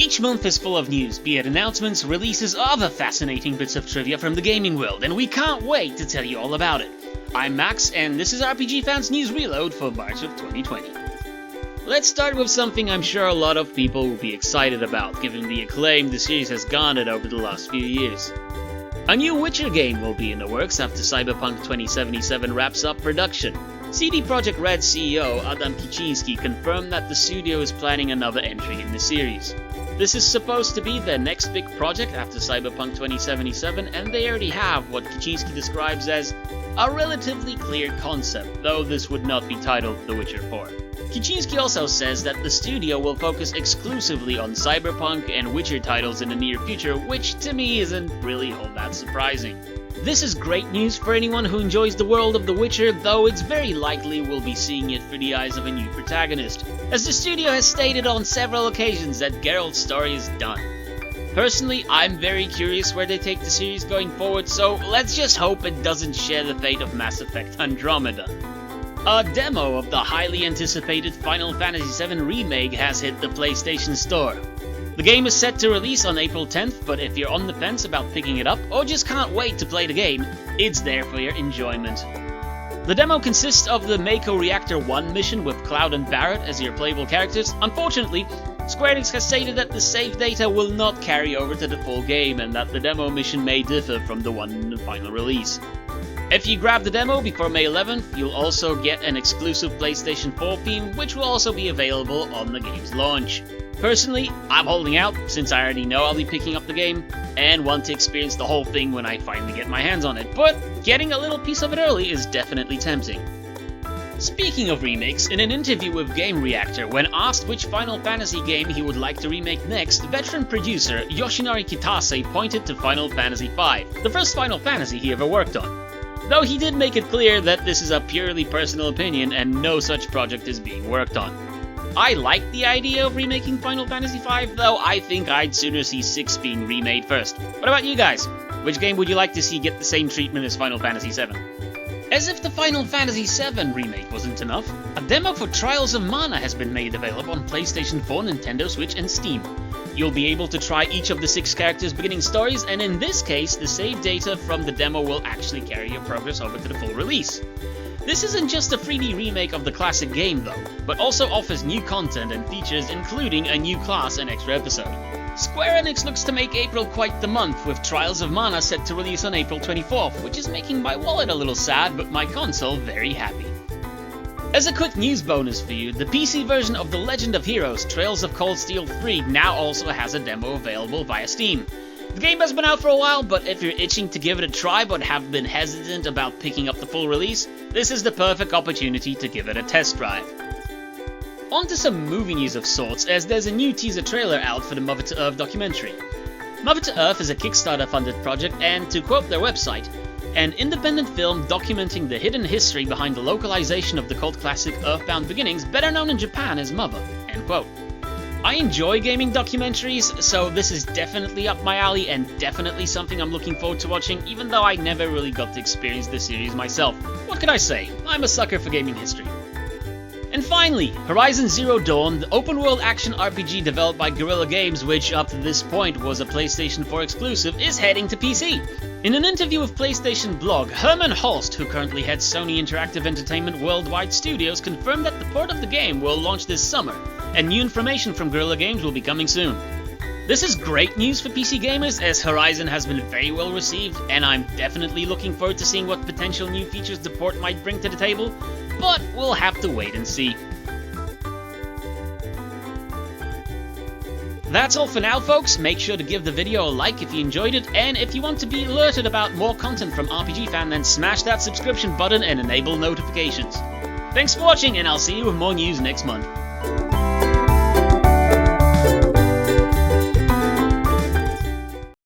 Each month is full of news, be it announcements, releases, or other fascinating bits of trivia from the gaming world, and we can't wait to tell you all about it. I'm Max, and this is RPGFan's News Reload for March of 2020. Let's start with something I'm sure a lot of people will be excited about, given the acclaim the series has garnered over the last few years. A new Witcher game will be in the works after Cyberpunk 2077 wraps up production. CD Projekt Red CEO Adam Kiciński confirmed that the studio is planning another entry in the series. This is supposed to be their next big project after Cyberpunk 2077, and they already have what Kiciński describes as a relatively clear concept, though this would not be titled The Witcher 4. Kiciński also says that the studio will focus exclusively on Cyberpunk and Witcher titles in the near future, which to me isn't really all that surprising. This is great news for anyone who enjoys the world of The Witcher, though it's very likely we'll be seeing it through the eyes of a new protagonist, as the studio has stated on several occasions that Geralt's story is done. Personally, I'm very curious where they take the series going forward, so let's just hope it doesn't share the fate of Mass Effect Andromeda. A demo of the highly anticipated Final Fantasy VII Remake has hit the PlayStation Store. The game is set to release on April 10th, but if you're on the fence about picking it up, or just can't wait to play the game, it's there for your enjoyment. The demo consists of the Mako Reactor 1 mission with Cloud and Barret as your playable characters. Unfortunately, Square Enix has stated that the save data will not carry over to the full game, and that the demo mission may differ from the one in the final release. If you grab the demo before May 11th, you'll also get an exclusive PlayStation 4 theme, which will also be available on the game's launch. Personally, I'm holding out since I already know I'll be picking up the game and want to experience the whole thing when I finally get my hands on it, but getting a little piece of it early is definitely tempting. Speaking of remakes, in an interview with Game Reactor, when asked which Final Fantasy game he would like to remake next, veteran producer Yoshinori Kitase pointed to Final Fantasy V, the first Final Fantasy he ever worked on. Though he did make it clear that this is a purely personal opinion and no such project is being worked on. I like the idea of remaking Final Fantasy V, though I think I'd sooner see 6 being remade first. What about you guys? Which game would you like to see get the same treatment as Final Fantasy VII? As if the Final Fantasy VII Remake wasn't enough, a demo for Trials of Mana has been made available on PlayStation 4, Nintendo Switch, and Steam. You'll be able to try each of the 6 characters' beginning stories, and in this case, the save data from the demo will actually carry your progress over to the full release. This isn't just a 3D remake of the classic game though, but also offers new content and features, including a new class and extra episode. Square Enix looks to make April quite the month, with Trials of Mana set to release on April 24th, which is making my wallet a little sad, but my console very happy. As a quick news bonus for you, the PC version of The Legend of Heroes Trails of Cold Steel 3 now also has a demo available via Steam. The game has been out for a while, but if you're itching to give it a try but have been hesitant about picking up the full release, this is the perfect opportunity to give it a test drive. On to some movie news of sorts, as there's a new teaser trailer out for the Mother to Earth documentary. Mother to Earth is a Kickstarter-funded project and, to quote their website, an independent film documenting the hidden history behind the localization of the cult classic Earthbound Beginnings, better known in Japan as Mother, end quote. I enjoy gaming documentaries, so this is definitely up my alley and definitely something I'm looking forward to watching, even though I never really got to experience the series myself. What can I say? I'm a sucker for gaming history. And finally, Horizon Zero Dawn, the open-world action RPG developed by Guerrilla Games, which up to this point was a PlayStation 4 exclusive, is heading to PC. In an interview with PlayStation Blog, Herman Holst, who currently heads Sony Interactive Entertainment Worldwide Studios, confirmed that the port of the game will launch this summer, and new information from Guerrilla Games will be coming soon. This is great news for PC gamers, as Horizon has been very well received, and I'm definitely looking forward to seeing what potential new features the port might bring to the table, but we'll have to wait and see. That's all for now, folks. Make sure to give the video a like if you enjoyed it, and if you want to be alerted about more content from RPGFan, then smash that subscription button and enable notifications. Thanks for watching, and I'll see you with more news next month.